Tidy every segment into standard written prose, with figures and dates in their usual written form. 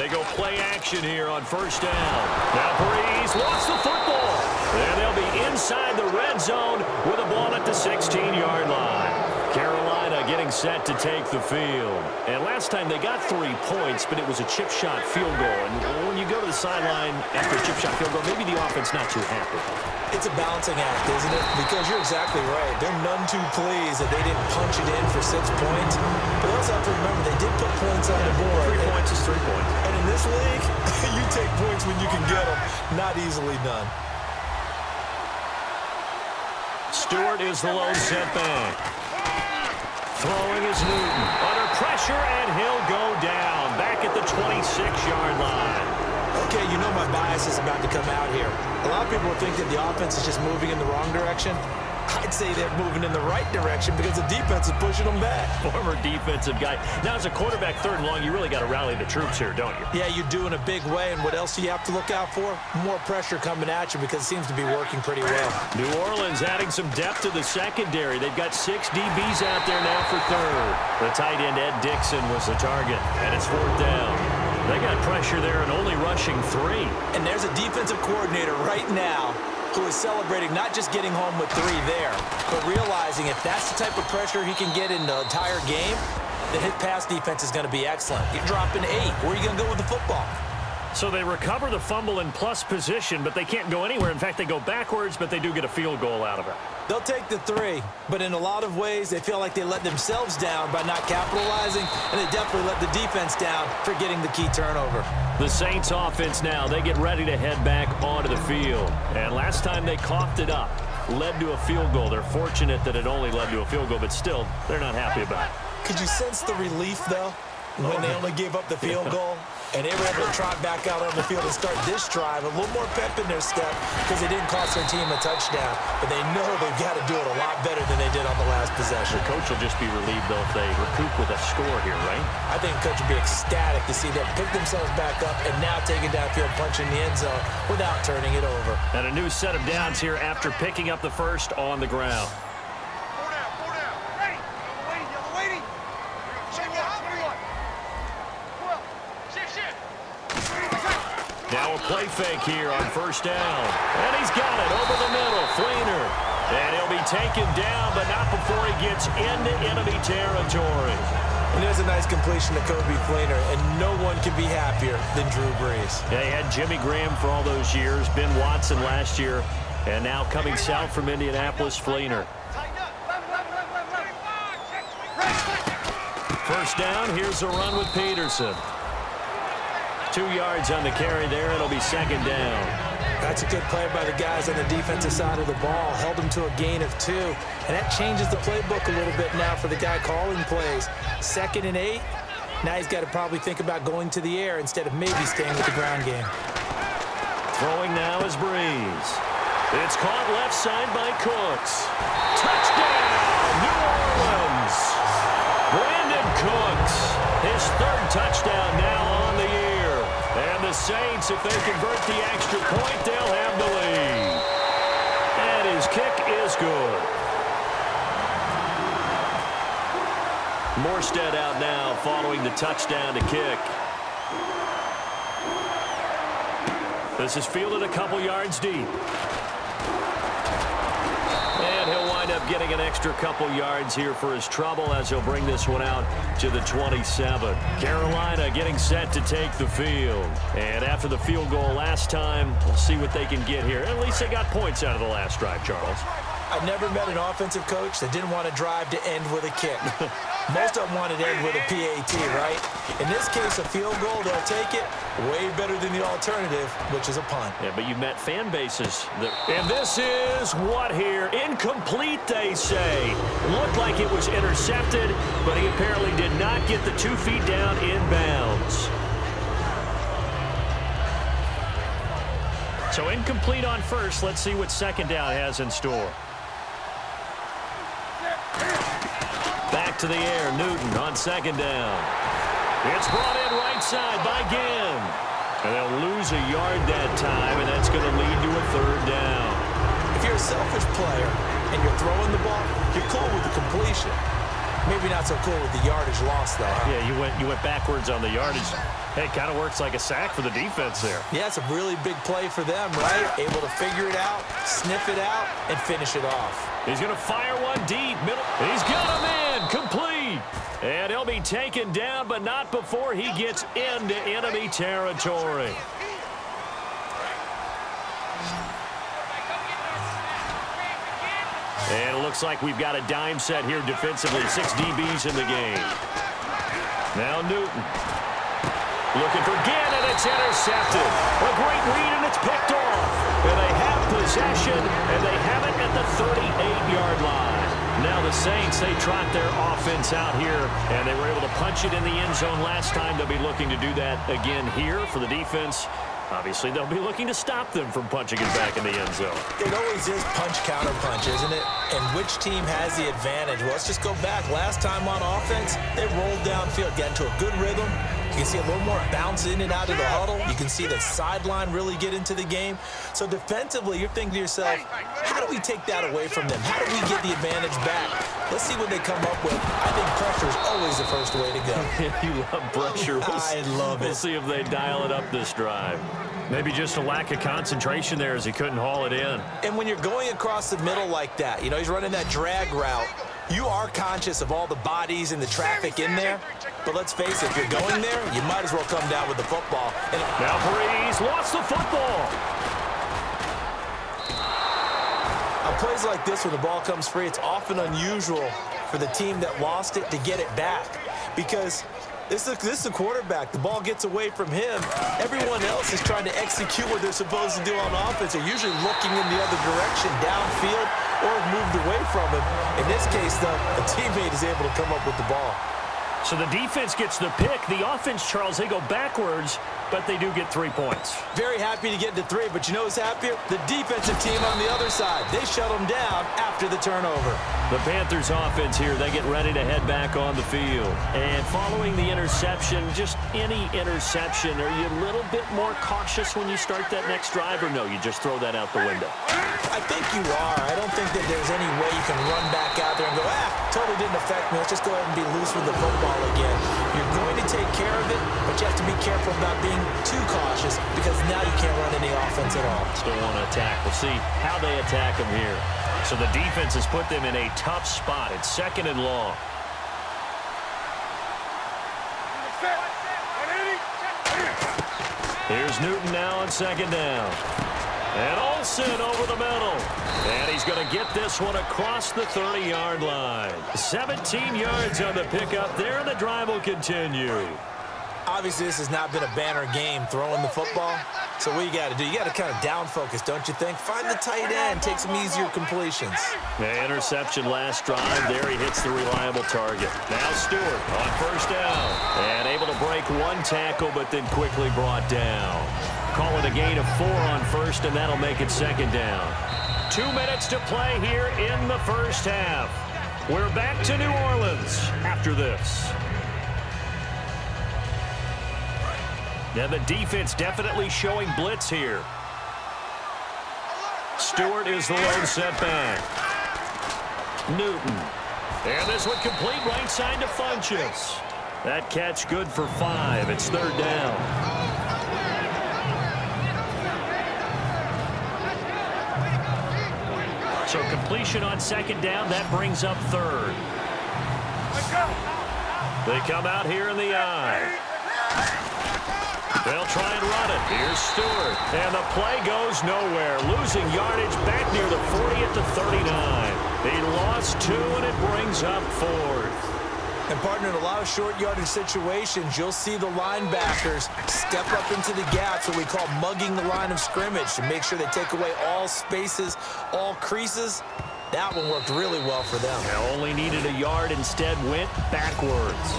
They go play action here on first down. Now Breeze wants the football. And they'll be inside the red zone with a ball at the 16-yard line. Carolina getting set to take the field. And last time they got 3 points, but it was a chip shot field goal. And when you go to the sideline after a chip shot field goal, maybe the offense not too happy. It's a balancing act, isn't it? Because you're exactly right. They're none too pleased that they didn't punch it in for 6 points. But also have to remember, they did put points on the board. 3 points is 3 points. And in this league, you take points when you can get them. Not easily done. Stewart is the lone setback. Throwing is Newton. Under pressure, and he'll go down. Back at the 26-yard line. Okay, you know my bias is about to come out here. A lot of people think that the offense is just moving in the wrong direction. I'd say they're moving in the right direction because the defense is pushing them back. Former defensive guy. Now, as a quarterback, 3rd and long, you really got to rally the troops here, don't you? Yeah, you do in a big way. And what else do you have to look out for? More pressure coming at you because it seems to be working pretty well. New Orleans adding some depth to the secondary. They've got 6 DBs out there now for 3rd. The tight end, Ed Dixon, was the target, and it's 4th down. They got pressure there and only rushing 3. And there's a defensive coordinator right now who is celebrating not just getting home with 3 there, but realizing if that's the type of pressure he can get in the entire game, then his pass defense is going to be excellent. You're dropping 8. Where are you going to go with the football? So they recover the fumble in plus position, but they can't go anywhere. In fact, they go backwards, but they do get a field goal out of it. They'll take the 3, but in a lot of ways, they feel like they let themselves down by not capitalizing, and they definitely let the defense down for getting the key turnover. The Saints offense now, they get ready to head back onto the field. And last time they coughed it up, led to a field goal. They're fortunate that it only led to a field goal, but still, they're not happy about it. Could you sense the relief, though, when they only gave up the field goal? And they were able to trot back out on the field and start this drive. A little more pep in their step because they didn't cost their team a touchdown. But they know they've got to do it a lot better than they did on the last possession. The coach will just be relieved, though, if they recoup with a score here, right? I think the coach will be ecstatic to see them pick themselves back up and now taking downfield, punching the end zone without turning it over. And a new set of downs here after picking up the first on the ground. Now a play fake here on first down. And he's got it over the middle. Fleener. And he'll be taken down, but not before he gets into enemy territory. And there's a nice completion to Kobe Fleener, and no one can be happier than Drew Brees. Yeah, he had Jimmy Graham for all those years, Ben Watson last year, and now coming south from Indianapolis, Fleener. First down, here's a run with Peterson. 2 yards on the carry there. It'll be 2nd down. That's a good play by the guys on the defensive side of the ball. Held them to a gain of 2. And that changes the playbook a little bit now for the guy calling plays. 2nd and 8. Now he's got to probably think about going to the air instead of maybe staying with the ground game. Throwing now is Breeze. It's caught left side by Cooks. Touchdown, New Orleans. Brandon Cooks, his 3rd touchdown now on the year. And the Saints, if they convert the extra point, they'll have the lead. And his kick is good. Morstead out now following the touchdown to kick. This is fielded a couple yards deep. And he'll wind up getting an extra couple yards here for his trouble as he'll bring this one out to the 27. Carolina getting set to take the field. And after the field goal last time, we'll see what they can get here. At least they got points out of the last drive, Charles. I never met an offensive coach that didn't want to drive to end with a kick. Most of them want to end with a PAT, right? In this case, a field goal, they'll take it. Way better than the alternative, which is a punt. Yeah, but you've met fan bases. And this is what here? Incomplete, they say. Looked like it was intercepted, but he apparently did not get the 2 feet down in bounds. So incomplete on first. Let's see what 2nd down has in store. Back to the air, Newton on 2nd down. It's brought in right side by Ginn. And they'll lose a yard that time, and that's going to lead to a 3rd down. If you're a selfish player and you're throwing the ball, you're cool with the completion. Maybe not so cool with the yardage loss, though. Huh? Yeah, you went backwards on the yardage. Hey, it kind of works like a sack for the defense there. Yeah, it's a really big play for them, right? Able to figure it out, sniff it out, and finish it off. He's going to fire one deep. Middle. He's got him in. Complete. And he'll be taken down, but not before he gets into enemy territory. And it looks like we've got a dime set here defensively. 6 DBs in the game. Now Newton. Looking for Gannon. It's intercepted. A great read, and it's picked off. And they have possession, and they have it at the 38-yard line. Now the Saints, they trot their offense out here, and they were able to punch it in the end zone last time. They'll be looking to do that again here for the defense. Obviously, they'll be looking to stop them from punching it back in the end zone. It always is punch-counter-punch, isn't it? And which team has the advantage? Well, let's just go back. Last time on offense, they rolled downfield, got into a good rhythm. You can see a little more bounce in and out of the huddle. You can see the sideline really get into the game. So defensively, you're thinking to yourself, how do we take that away from them? How do we get the advantage back? Let's see what they come up with. I think pressure is always the first way to go. You love pressure. I love it. We'll see if they dial it up this drive. Maybe just a lack of concentration there as he couldn't haul it in. And when you're going across the middle like that, you know, he's running that drag route, you are conscious of all the bodies and the traffic in there. But let's face it, if you're going there, you might as well come down with the football. And now Breeze lost the football. On plays like this, when the ball comes free, it's often unusual for the team that lost it to get it back. Because this is the quarterback. The ball gets away from him. Everyone else is trying to execute what they're supposed to do on offense. They're usually looking in the other direction, downfield, or moved away from him. In this case, though, a teammate is able to come up with the ball. So the defense gets the pick. The offense, Charles, they go backwards, but they do get 3 points. Very happy to get to 3, but you know who's happier? The defensive team on the other side. They shut them down after the turnover. The Panthers offense here, they get ready to head back on the field. And following the interception, just any interception, are you a little bit more cautious when you start that next drive, or no, you just throw that out the window? I think you are. I don't think that there's any way you can run back out there and go, totally didn't affect me. Let's just go ahead and be loose with the football again. You're going to take care of it, but you have to be careful about being too cautious because now you can't run any offense at all. Still want to attack. We'll see how they attack them here. So the defense has put them in a tough spot. It's 2nd and long. Here's Newton now on 2nd down. And Olsen over the middle. And he's going to get this one across the 30-yard line. 17 yards on the pickup there, and the drive will continue. Obviously, this has not been a banner game throwing the football. So what you got to do, you got to kind of down focus, don't you think? Find the tight end, take some easier completions. The interception last drive. There he hits the reliable target. Now Stewart on 1st down. And able to break one tackle, but then quickly brought down. Call it a gain of 4 on 1st, and that'll make it 2nd down. 2 minutes to play here in the first half. We're back to New Orleans after this. Now the defense definitely showing blitz here. Stewart is the lone setback. Newton. And this one complete right side to Funchess. That catch good for 5. It's 3rd down. So completion on 2nd down, that brings up 3rd. They come out here in the eye. They'll try and run it. Here's Stewart. And the play goes nowhere. Losing yardage back near the 40 at the 39. They lost 2, and it brings up 4th. And, partner, in a lot of short yardage situations, you'll see the linebackers step up into the gaps, what we call mugging the line of scrimmage, to make sure they take away all spaces, all creases. That one worked really well for them. They only needed a yard, instead went backwards.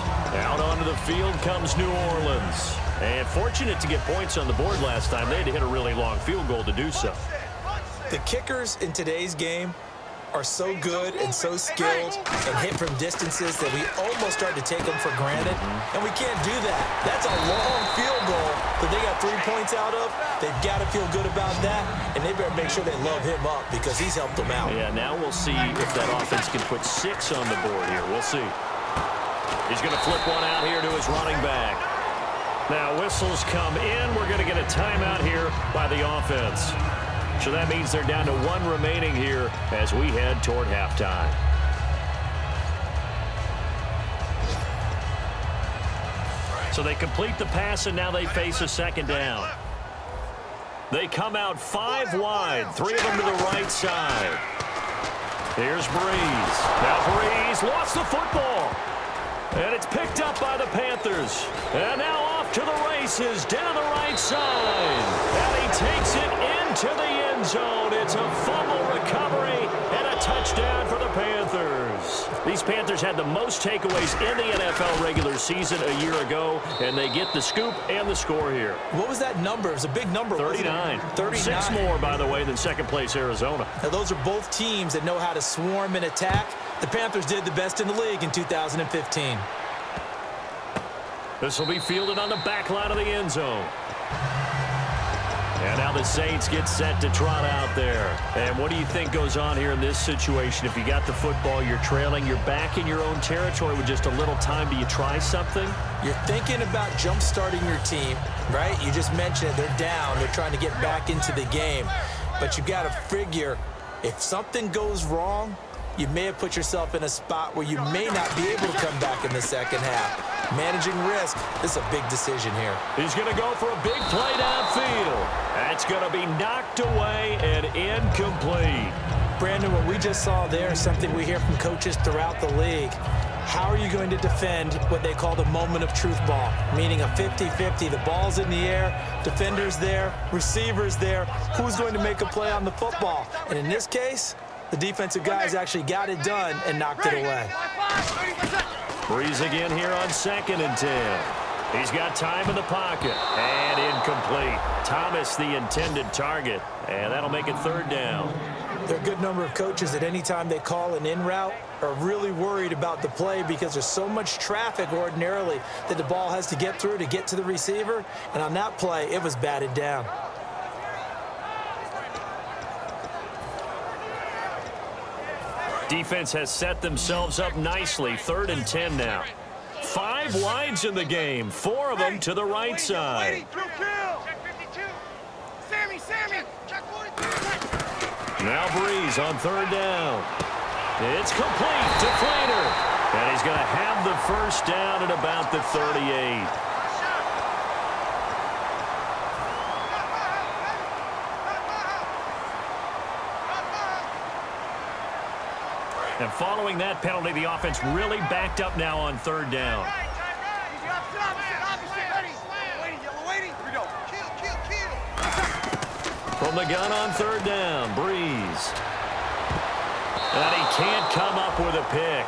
Out onto the field comes New Orleans. And fortunate to get points on the board last time. They had to hit a really long field goal to do so. The kickers in today's game are so good and so skilled and hit from distances that we almost start to take them for granted, and we can't do that. That's a long field goal that they got 3 points out of. They've got to feel good about that, and they better make sure they love him up because he's helped them out. Yeah, now we'll see if that offense can put 6 on the board here. We'll see. He's going to flip one out here to his running back. Now whistles come in. We're going to get a timeout here by the offense. So that means they're down to 1 remaining here as we head toward halftime. So they complete the pass, and now they face a second down. They come out 5 wide, 3 of them to the right side. Here's Breeze. Now Breeze lost the football. And it's picked up by the Panthers. And now off to the races down the right side. And he takes it into the end zone. It's a fumble recovery and a touchdown for the Panthers. These Panthers had the most takeaways in the NFL regular season a year ago, and they get the scoop and the score here. What was that number? It was a big number. 39. 39. 6 more, by the way, than second-place Arizona. Now, those are both teams that know how to swarm and attack. The Panthers did the best in the league in 2015. This will be fielded on the back line of the end zone. And now the Saints get set to trot out there. And what do you think goes on here in this situation? If you got the football, you're trailing, you're back in your own territory with just a little time. Do you try something? You're thinking about jump-starting your team, right? You just mentioned it. They're down. They're trying to get back into the game. But you got to figure, if something goes wrong, you may have put yourself in a spot where you may not be able to come back in the second half. Managing risk, this is a big decision here. He's going to go for a big play downfield. That's going to be knocked away and incomplete. Brandon, what we just saw there is something we hear from coaches throughout the league. How are you going to defend what they call the moment of truth ball, meaning a 50-50? The ball's in the air, defender's there, receiver's there. Who's going to make a play on the football? And in this case, the defensive guys actually got it done and knocked it away. Breeze again here on 2nd and 10. He's got time in the pocket. And incomplete. Thomas, the intended target. And that'll make it 3rd down. There are a good number of coaches that any time they call an in route are really worried about the play because there's so much traffic ordinarily that the ball has to get through to get to the receiver. And on that play, it was batted down. Defense has set themselves up nicely. 3rd and 10 now. 5 wides in the game. 4 of them to the right side. Now Breeze on 3rd down. It's complete to Flater. And he's going to have the first down at about the 38. And following that penalty, the offense really backed up now on 3rd down. From the gun on 3rd down, Breeze. And he can't come up with a pick.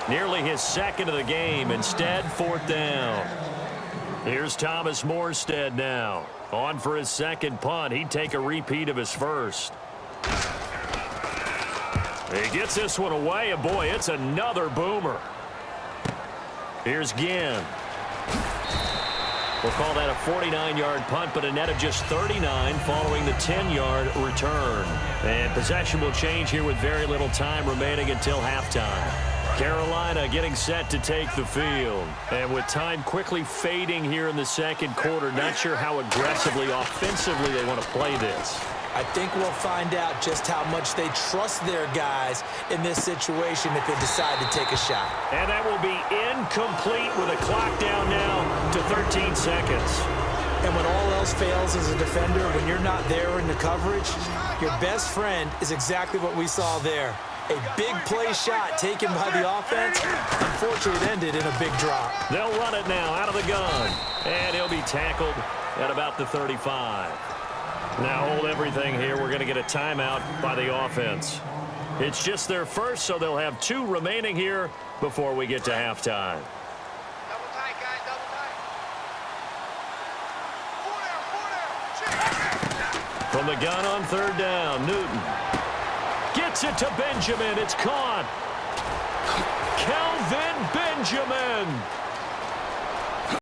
Nearly his 2nd of the game. Instead, 4th down. Here's Thomas Morstead now. On for his 2nd punt. He'd take a repeat of his 1st. He gets this one away, and boy, it's another boomer. Here's Ginn. We'll call that a 49-yard punt, but a net of just 39 following the 10-yard return. And possession will change here with very little time remaining until halftime. Carolina getting set to take the field. And with time quickly fading here in the 2nd quarter, not sure how aggressively, offensively they want to play this. I think we'll find out just how much they trust their guys in this situation if they decide to take a shot. And that will be incomplete with a clock down now to 13 seconds. And when all else fails as a defender, when you're not there in the coverage, your best friend is exactly what we saw there. A big play shot taken by the offense. Unfortunately, it ended in a big drop. They'll run it now out of the gun. And he'll be tackled at about the 35. Now hold everything here. We're going to get a timeout by the offense. It's just their first, so they'll have 2 remaining here before we get to halftime. Double tight, guys, double tight. From the gun on 3rd down, Newton. Gets it to Benjamin. It's caught. Kelvin Benjamin.